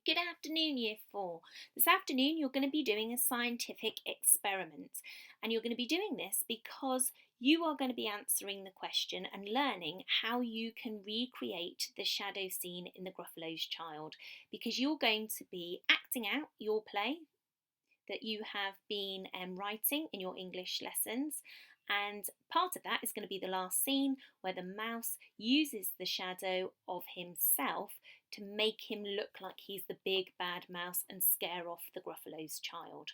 Good afternoon, Year 4. This afternoon, you're going to be doing a scientific experiment, and you're going to be doing this because you are going to be answering the question and learning how you can recreate the shadow scene in The Gruffalo's Child, because you're going to be acting out your play that you have been writing in your English lessons. And part of that is going to be the last scene where the mouse uses the shadow of himself to make him look like he's the big bad mouse and scare off the Gruffalo's child.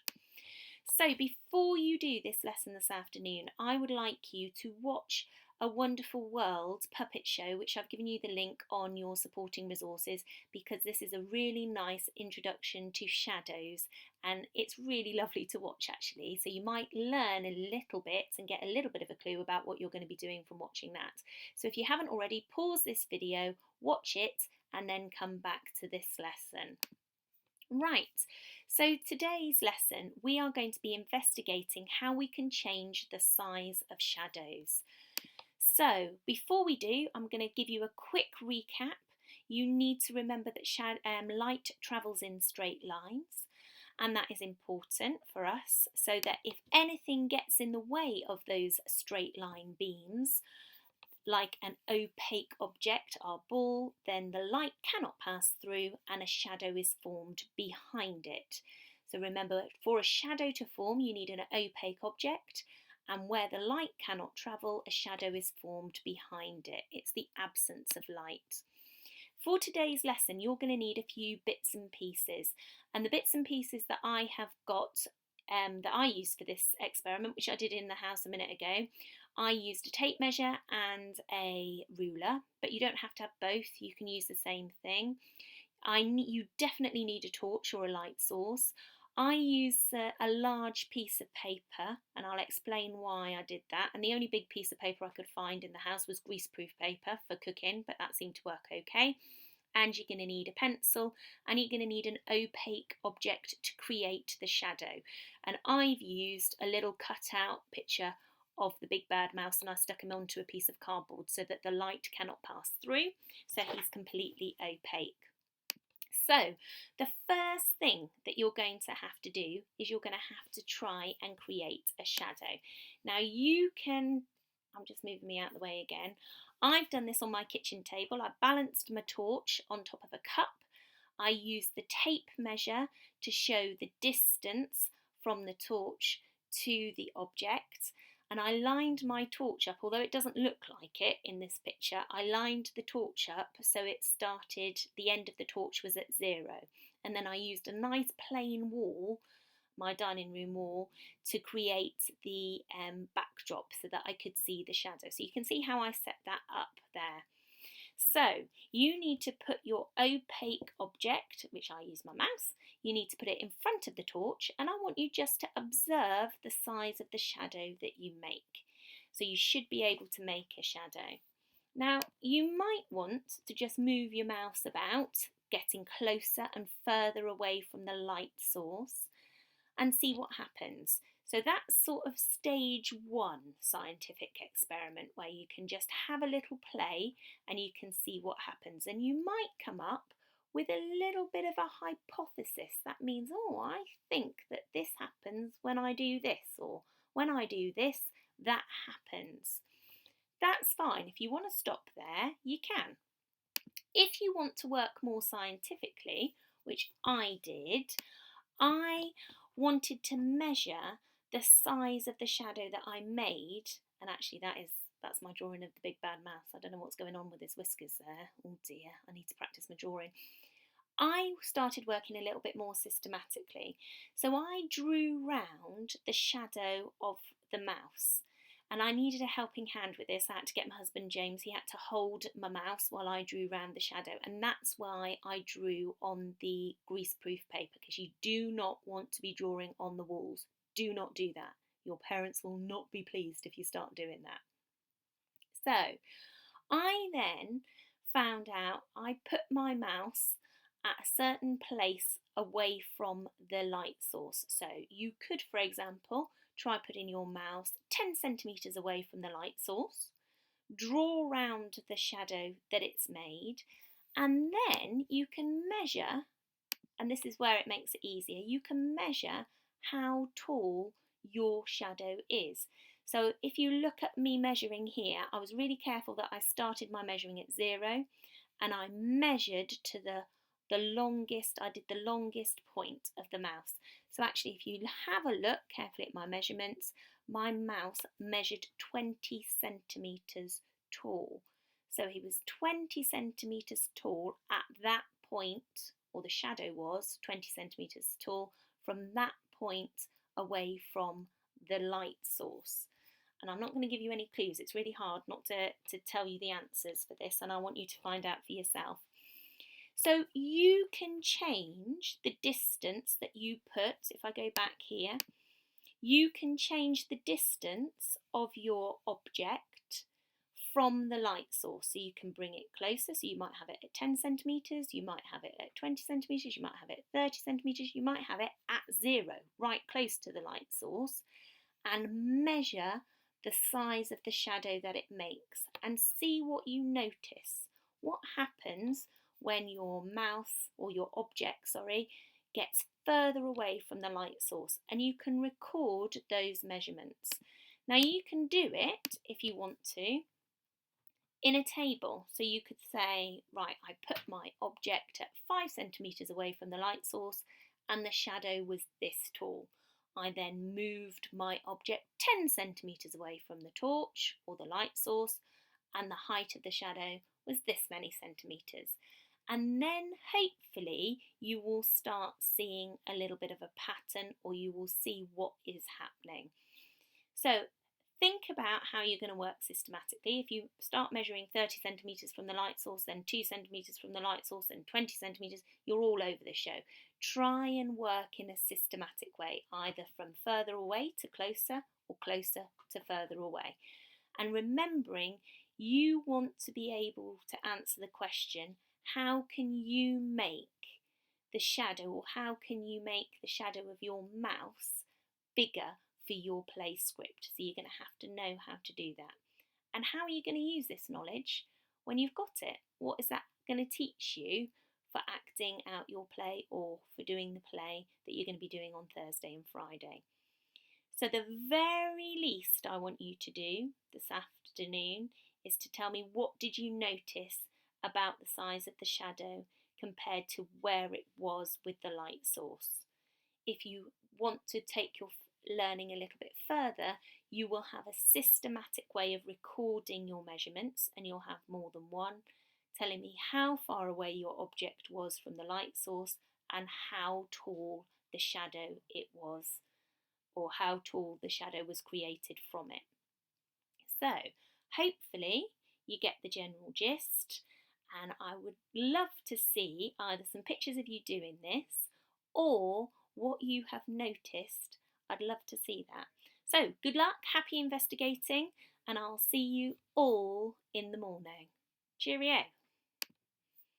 So before you do this lesson this afternoon, I would like you to watch A Wonderful World puppet show, which I've given you the link on your supporting resources, because this is a really nice introduction to shadows and it's really lovely to watch actually. So you might learn a little bit and get a little bit of a clue about what you're going to be doing from watching that. So if you haven't already, pause this video, watch it, and then come back to this lesson. Right, so today's lesson we are going to be investigating how we can change the size of shadows. So before we do, I'm going to give you a quick recap. You need to remember that light travels in straight lines, and that is important for us so that if anything gets in the way of those straight line beams, like an opaque object, our ball, then the light cannot pass through and a shadow is formed behind it. So remember, for a shadow to form, you need an opaque object, and where the light cannot travel, a shadow is formed behind it. It's the absence of light. For today's lesson, you're going to need a few bits and pieces, and the bits and pieces that I have got that I used for this experiment, which I did in the house a minute ago, I used a tape measure and a ruler, but you don't have to have both, you can use the same thing. You definitely need a torch or a light source. I use a large piece of paper, and I'll explain why I did that. And the only big piece of paper I could find in the house was greaseproof paper for cooking, but that seemed to work okay. And you're going to need a pencil, and you're going to need an opaque object to create the shadow. And I've used a little cutout picture of the big bad mouse, and I stuck him onto a piece of cardboard so that the light cannot pass through, so he's completely opaque. So the first thing that you're going to have to do is you're going to have to try and create a shadow. Now you can, I'm just moving me out of the way again. I've done this on my kitchen table. I balanced my torch on top of a cup. I used the tape measure to show the distance from the torch to the object, and I lined my torch up, although it doesn't look like it in this picture. I lined the torch up so it started, the end of the torch was at 0, and then I used a nice plain wall, my dining room wall, to create the backdrop so that I could see the shadow. So you can see how I set that up there. So you need to put your opaque object, which I use my mouse, you need to put it in front of the torch, and I want you just to observe the size of the shadow that you make. So you should be able to make a shadow. Now you might want to just move your mouse about, getting closer and further away from the light source, and see what happens. So that's sort of stage 1 scientific experiment, where you can just have a little play and you can see what happens. And you might come up with a little bit of a hypothesis. That means, oh, I think that this happens when I do this, or when I do this, that happens. That's fine. If you want to stop there, you can. If you want to work more scientifically, which I did, I wanted to measure the size of the shadow that I made, and actually that's my drawing of the big bad mouse. I don't know what's going on with his whiskers there. Oh dear, I need to practice my drawing. I started working a little bit more systematically. So I drew round the shadow of the mouse, and I needed a helping hand with this. I had to get my husband James, he had to hold my mouse while I drew round the shadow, and that's why I drew on the greaseproof paper, because you do not want to be drawing on the walls. Do not do that. Your parents will not be pleased if you start doing that. So I then found out I put my mouse at a certain place away from the light source. So you could, for example, try putting your mouse 10 centimetres away from the light source, draw round the shadow that it's made, and then you can measure and this is where it makes it easier, you can measure how tall your shadow is. So if you look at me measuring here, I was really careful that I started my measuring at 0 and I measured to the longest, I did the longest point of the mouse. So actually if you have a look carefully at my measurements, my mouse measured 20 centimetres tall. So he was 20 centimetres tall at that point, or the shadow was 20 centimetres tall from that point away from the light source. And I'm not going to give you any clues, it's really hard not to tell you the answers for this, and I want you to find out for yourself. So you can change the distance that you put. If I go back here, you can change the distance of your object from the light source. So you can bring it closer. So you might have it at 10 centimetres, you might have it at 20 centimetres, you might have it at 30 centimetres, you might have it at 0, right close to the light source, and measure the size of the shadow that it makes and see what you notice. What happens when your mouse or your object, gets further away from the light source, and you can record those measurements. Now you can do it if you want to in a table. So you could say, right, I put my object at 5 centimetres away from the light source and the shadow was this tall. I then moved my object 10 centimetres away from the torch or the light source and the height of the shadow was this many centimetres. And then hopefully you will start seeing a little bit of a pattern, or you will see what is happening. So think about how you're going to work systematically. If you start measuring 30 centimetres from the light source, then 2 centimetres from the light source, and 20 centimetres, you're all over the show. Try and work in a systematic way, either from further away to closer or closer to further away. And remembering, you want to be able to answer the question, how can you make the shadow, or how can you make the shadow of your mouse bigger for your play script? So you're going to have to know how to do that. And how are you going to use this knowledge when you've got it? What is that going to teach you for acting out your play, or for doing the play that you're going to be doing on Thursday and Friday? So the very least I want you to do this afternoon is to tell me, what did you notice about the size of the shadow compared to where it was with the light source? If you want to take your learning a little bit further, you will have a systematic way of recording your measurements, and you'll have more than one, telling me how far away your object was from the light source and how tall the shadow it was, or how tall the shadow was created from it. So hopefully you get the general gist, and I would love to see either some pictures of you doing this or what you have noticed. I'd love to see that. So good luck, happy investigating, and I'll see you all in the morning. Cheerio.